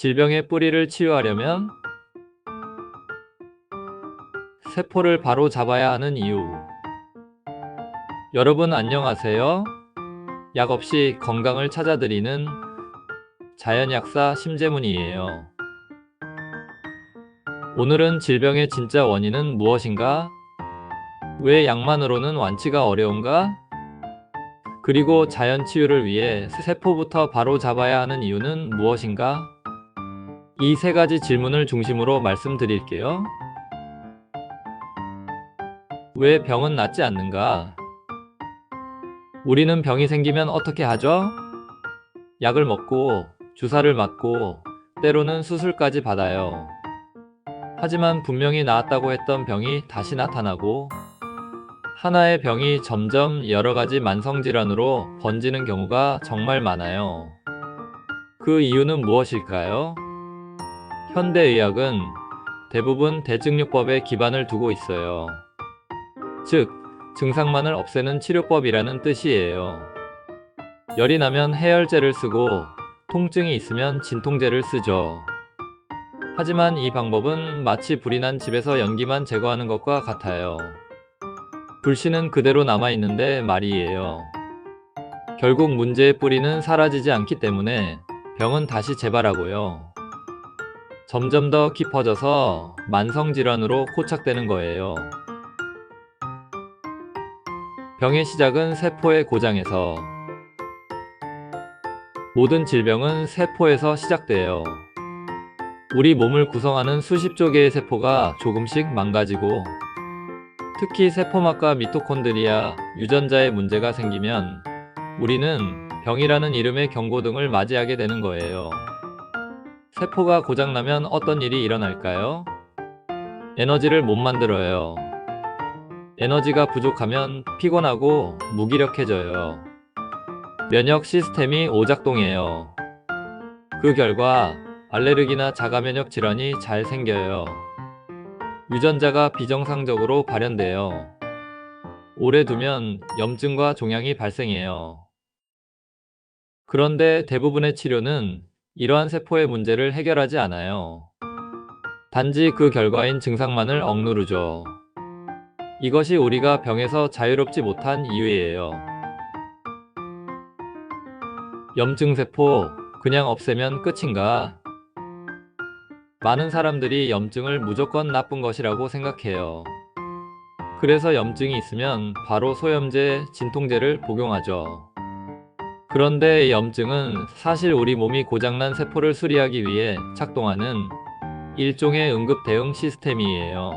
질병의 뿌리를 치유하려면 세포를 바로 잡아야 하는 이유. 여러분 안녕하세요. 약 없이 건강을 찾아드리는 자연약사 심재문이에요. 오늘은 질병의 진짜 원인은 무엇인가? 왜 약만으로는 완치가 어려운가? 그리고 자연 치유를 위해 세포부터 바로 잡아야 하는 이유는 무엇인가? 이 세 가지 질문을 중심으로 말씀드릴게요. 왜 병은 낫지 않는가? 우리는 병이 생기면 어떻게 하죠? 약을 먹고, 주사를 맞고, 때로는 수술까지 받아요. 하지만 분명히 나았다고 했던 병이 다시 나타나고, 하나의 병이 점점 여러 가지 만성질환으로 번지는 경우가 정말 많아요. 그 이유는 무엇일까요? 현대의학은 대부분 대증요법에 기반을 두고 있어요. 즉, 증상만을 없애는 치료법이라는 뜻이에요. 열이 나면 해열제를 쓰고 통증이 있으면 진통제를 쓰죠. 하지만 이 방법은 마치 불이 난 집에서 연기만 제거하는 것과 같아요. 불씨는 그대로 남아있는데 말이에요. 결국 문제의 뿌리는 사라지지 않기 때문에 병은 다시 재발하고요. 점점 더 깊어져서 만성질환으로 포착되는 거예요. 병의 시작은 세포의 고장에서. 모든 질병은 세포에서 시작돼요. 우리 몸을 구성하는 수십조 개의 세포가 조금씩 망가지고, 특히 세포막과 미토콘드리아, 유전자에 문제가 생기면 우리는 병이라는 이름의 경고등을 맞이하게 되는 거예요. 세포가 고장나면 어떤 일이 일어날까요? 에너지를 못 만들어요. 에너지가 부족하면 피곤하고 무기력해져요. 면역 시스템이 오작동해요. 그 결과 알레르기나 자가면역 질환이 잘 생겨요. 유전자가 비정상적으로 발현돼요. 오래 두면 염증과 종양이 발생해요. 그런데 대부분의 치료는 이러한 세포의 문제를 해결하지 않아요. 단지 그 결과인 증상만을 억누르죠. 이것이 우리가 병에서 자유롭지 못한 이유예요. 염증세포, 그냥 없애면 끝인가? 많은 사람들이 염증을 무조건 나쁜 것이라고 생각해요. 그래서 염증이 있으면 바로 소염제, 진통제를 복용하죠. 그런데 염증은 사실 우리 몸이 고장난 세포를 수리하기 위해 작동하는 일종의 응급 대응 시스템이에요.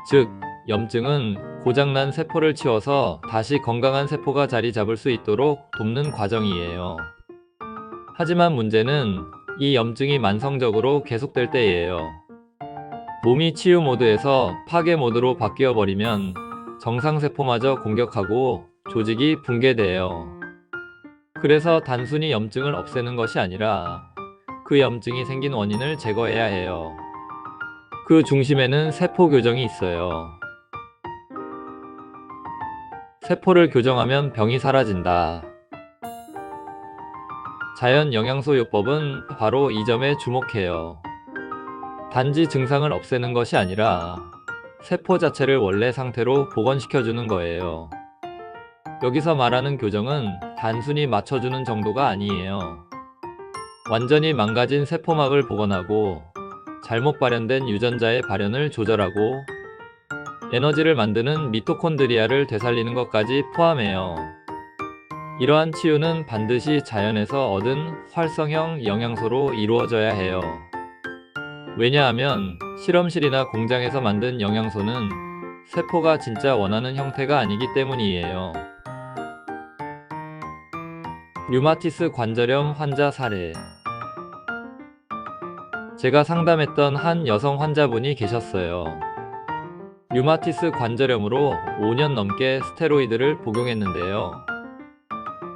즉, 염증은 고장난 세포를 치워서 다시 건강한 세포가 자리 잡을 수 있도록 돕는 과정이에요. 하지만 문제는 이 염증이 만성적으로 계속될 때예요. 몸이 치유 모드에서 파괴 모드로 바뀌어 버리면 정상세포마저 공격하고 조직이 붕괴돼요. 그래서 단순히 염증을 없애는 것이 아니라 그 염증이 생긴 원인을 제거해야 해요. 그 중심에는 세포 교정이 있어요. 세포를 교정하면 병이 사라진다. 자연 영양소 요법은 바로 이 점에 주목해요. 단지 증상을 없애는 것이 아니라 세포 자체를 원래 상태로 복원시켜주는 거예요. 여기서 말하는 교정은 단순히 맞춰주는 정도가 아니에요. 완전히 망가진 세포막을 복원하고 잘못 발현된 유전자의 발현을 조절하고 에너지를 만드는 미토콘드리아를 되살리는 것까지 포함해요. 이러한 치유는 반드시 자연에서 얻은 활성형 영양소로 이루어져야 해요. 왜냐하면 실험실이나 공장에서 만든 영양소는 세포가 진짜 원하는 형태가 아니기 때문이에요. 류마티스 관절염 환자 사례. 제가 상담했던 한 여성 환자분이 계셨어요. 류마티스 관절염으로 5년 넘게 스테로이드를 복용했는데요.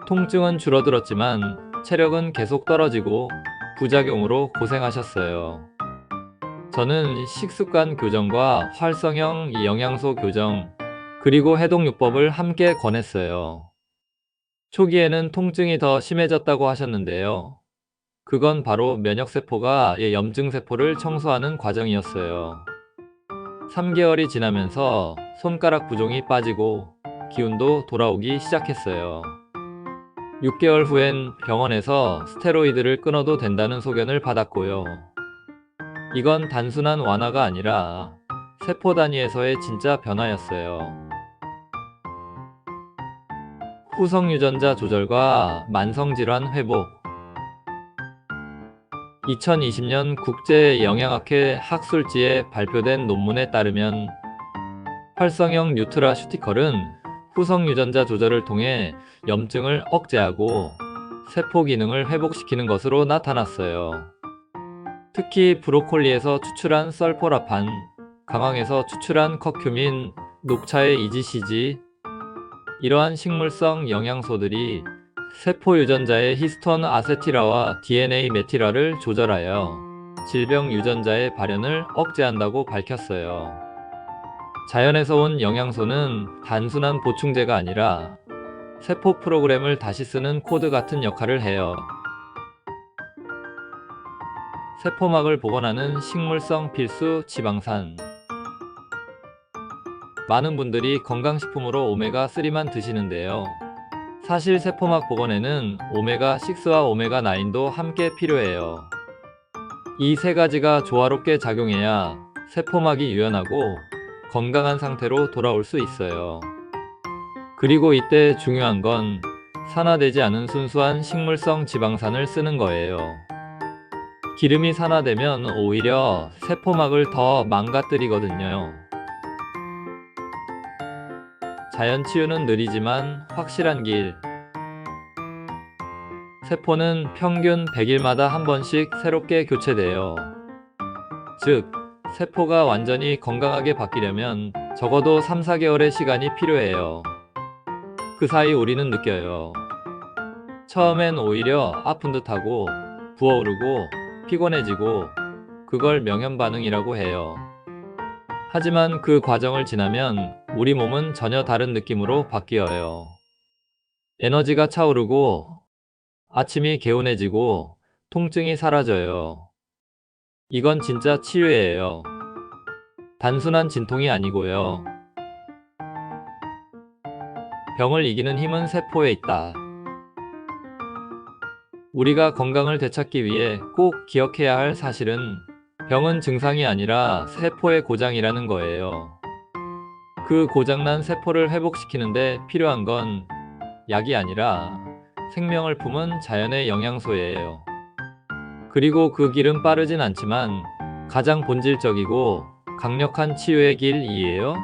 통증은 줄어들었지만 체력은 계속 떨어지고 부작용으로 고생하셨어요. 저는 식습관 교정과 활성형 영양소 교정, 그리고 해독요법을 함께 권했어요. 초기에는 통증이 더 심해졌다고 하셨는데요. 그건 바로 면역세포가 염증세포를 청소하는 과정이었어요. 3개월이 지나면서 손가락 부종이 빠지고 기운도 돌아오기 시작했어요. 6개월 후엔 병원에서 스테로이드를 끊어도 된다는 소견을 받았고요. 이건 단순한 완화가 아니라 세포 단위에서의 진짜 변화였어요. 후성 유전자 조절과 만성질환 회복. 2020년 국제영양학회 학술지에 발표된 논문에 따르면 활성형 뉴트라슈티컬은 후성 유전자 조절을 통해 염증을 억제하고 세포 기능을 회복시키는 것으로 나타났어요. 특히 브로콜리에서 추출한 설포라판, 강황에서 추출한 커큐민, 녹차의 EGCG, 이러한 식물성 영양소들이 세포 유전자의 히스톤 아세틸화와 DNA 메틸화를 조절하여 질병 유전자의 발현을 억제한다고 밝혔어요. 자연에서 온 영양소는 단순한 보충제가 아니라 세포 프로그램을 다시 쓰는 코드 같은 역할을 해요. 세포막을 복원하는 식물성 필수 지방산. 많은 분들이 건강식품으로 오메가3만 드시는데요. 사실 세포막 복원에는 오메가6와 오메가9도 함께 필요해요. 이 세 가지가 조화롭게 작용해야 세포막이 유연하고 건강한 상태로 돌아올 수 있어요. 그리고 이때 중요한 건 산화되지 않은 순수한 식물성 지방산을 쓰는 거예요. 기름이 산화되면 오히려 세포막을 더 망가뜨리거든요. 자연 치유는 느리지만 확실한 길. 세포는 평균 100일마다 한 번씩 새롭게 교체돼요. 즉, 세포가 완전히 건강하게 바뀌려면 적어도 3-4개월의 시간이 필요해요. 그 사이 우리는 느껴요. 처음엔 오히려 아픈 듯하고 부어오르고 피곤해지고 그걸 명현반응이라고 해요. 하지만 그 과정을 지나면 우리 몸은 전혀 다른 느낌으로 바뀌어요. 에너지가 차오르고 아침이 개운해지고 통증이 사라져요. 이건 진짜 치유예요. 단순한 진통이 아니고요. 병을 이기는 힘은 세포에 있다. 우리가 건강을 되찾기 위해 꼭 기억해야 할 사실은 병은 증상이 아니라 세포의 고장이라는 거예요. 그 고장난 세포를 회복시키는데 필요한 건 약이 아니라 생명을 품은 자연의 영양소예요. 그리고 그 길은 빠르진 않지만 가장 본질적이고 강력한 치유의 길이에요.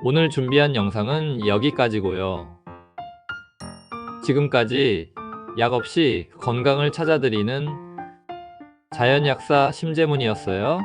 오늘 준비한 영상은 여기까지고요. 지금까지 약 없이 건강을 찾아드리는 자연약사 심재문이었어요.